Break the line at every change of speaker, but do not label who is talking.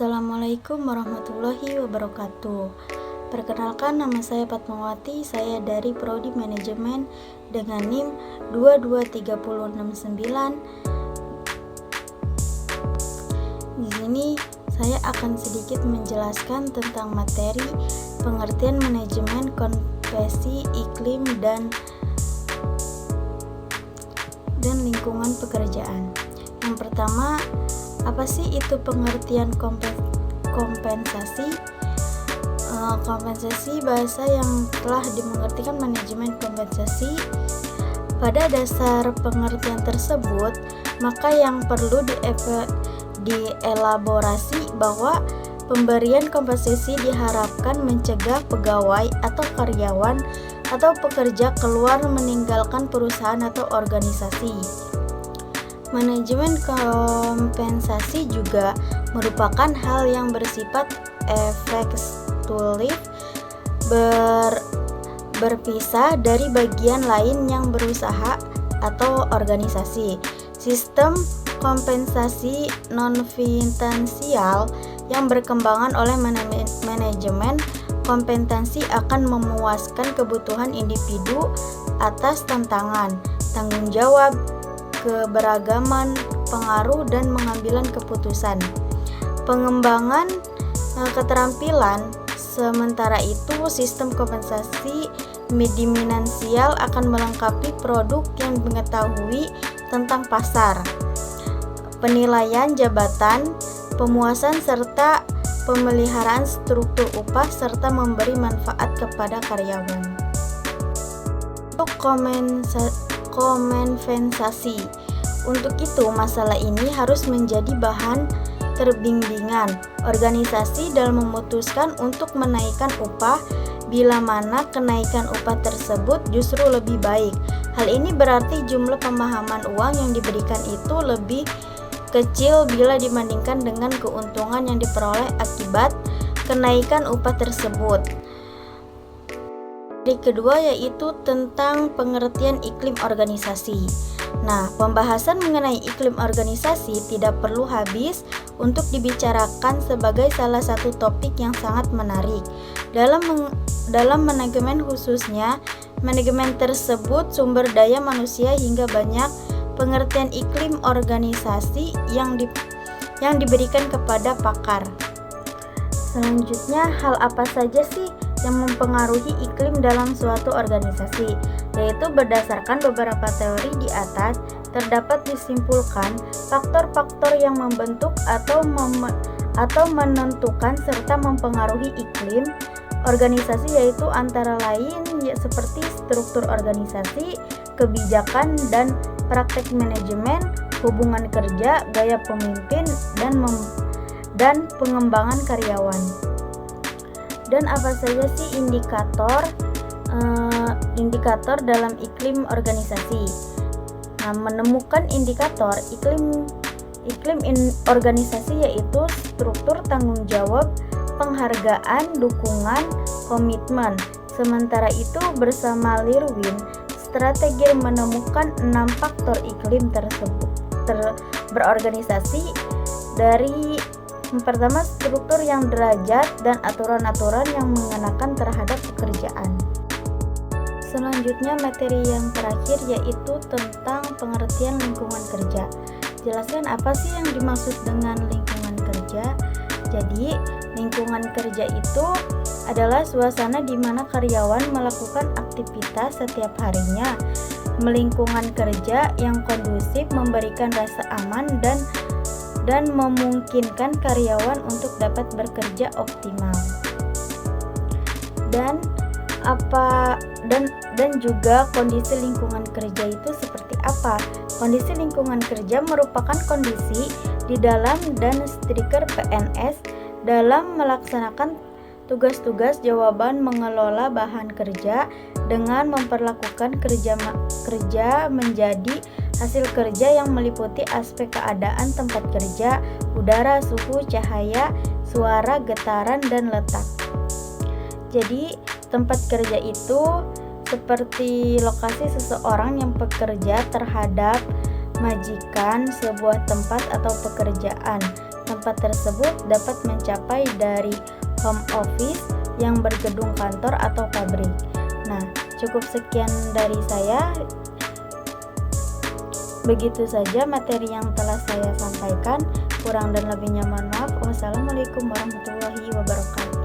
Assalamualaikum warahmatullahi wabarakatuh. Perkenalkan, nama saya Fatmawati, saya dari Prodi Manajemen dengan NIM 22369. Di sini saya akan sedikit menjelaskan tentang materi pengertian manajemen konvensi iklim dan lingkungan pekerjaan. Yang pertama, apa sih itu pengertian kompensasi? Kompensasi bahasa yang telah dimengertikan manajemen kompensasi. Pada dasar pengertian tersebut, maka yang perlu dielaborasi bahwa pemberian kompensasi diharapkan mencegah pegawai atau karyawan atau pekerja keluar meninggalkan perusahaan atau organisasi. Manajemen kompensasi juga merupakan hal yang bersifat efektif berpisah dari bagian lain yang berusaha atau organisasi. Sistem kompensasi non-finansial yang berkembang oleh manajemen kompensasi akan memuaskan kebutuhan individu atas tantangan, tanggung jawab, keberagaman, pengaruh, dan pengambilan keputusan. Pengembangan keterampilan. Sementara itu, sistem kompensasi finansial akan melengkapi produk yang mengetahui tentang pasar, penilaian jabatan, pemuasan serta pemeliharaan struktur upah serta memberi manfaat kepada karyawan. Untuk kompensasi. Untuk itu, masalah ini harus menjadi bahan terbimbingan organisasi dalam memutuskan untuk menaikkan upah bila mana kenaikan upah tersebut justru lebih baik. Hal ini berarti jumlah pemahaman uang yang diberikan itu lebih kecil bila dibandingkan dengan keuntungan yang diperoleh akibat kenaikan upah tersebut. Yang kedua yaitu tentang pengertian iklim organisasi. Nah, pembahasan mengenai iklim organisasi tidak perlu habis untuk dibicarakan sebagai salah satu topik yang sangat menarik. Dalam manajemen khususnya, manajemen tersebut sumber daya manusia hingga banyak pengertian iklim organisasi yang diberikan kepada pakar. Selanjutnya, hal apa saja sih yang mempengaruhi iklim dalam suatu organisasi? Yaitu berdasarkan beberapa teori di atas, terdapat disimpulkan faktor-faktor yang membentuk atau menentukan serta mempengaruhi iklim organisasi, yaitu antara lain seperti struktur organisasi, kebijakan dan praktek manajemen, hubungan kerja, gaya pemimpin, dan pengembangan karyawan. Dan apa saja sih indikator dalam iklim organisasi? Nah, menemukan indikator iklim organisasi yaitu struktur tanggung jawab, penghargaan, dukungan, komitmen. Sementara itu, bersama Lirwin, strategi menemukan 6 faktor iklim tersebut berorganisasi dari yang pertama, struktur yang derajat dan aturan-aturan yang mengenakan terhadap pekerjaan. Selanjutnya, materi yang terakhir yaitu tentang pengertian lingkungan kerja. Jelaskan apa sih yang dimaksud dengan lingkungan kerja? Jadi, lingkungan kerja itu adalah suasana di mana karyawan melakukan aktivitas setiap harinya. Lingkungan kerja yang kondusif memberikan rasa aman dan memungkinkan karyawan untuk dapat bekerja optimal. Dan juga kondisi lingkungan kerja itu seperti apa? Kondisi lingkungan kerja merupakan kondisi di dalam dan striker PNS dalam melaksanakan tugas-tugas jawaban mengelola bahan kerja dengan memperlakukan kerja menjadi hasil kerja yang meliputi aspek keadaan tempat kerja, udara, suhu, cahaya, suara, getaran, dan letak. Jadi, tempat kerja itu seperti lokasi seseorang yang bekerja terhadap majikan sebuah tempat atau pekerjaan. Tempat tersebut dapat mencapai dari home office yang bergedung kantor atau pabrik. Nah, cukup sekian dari saya. Begitu saja materi yang telah saya sampaikan. Kurang dan lebihnya mohon maaf. Wassalamualaikum warahmatullahi wabarakatuh.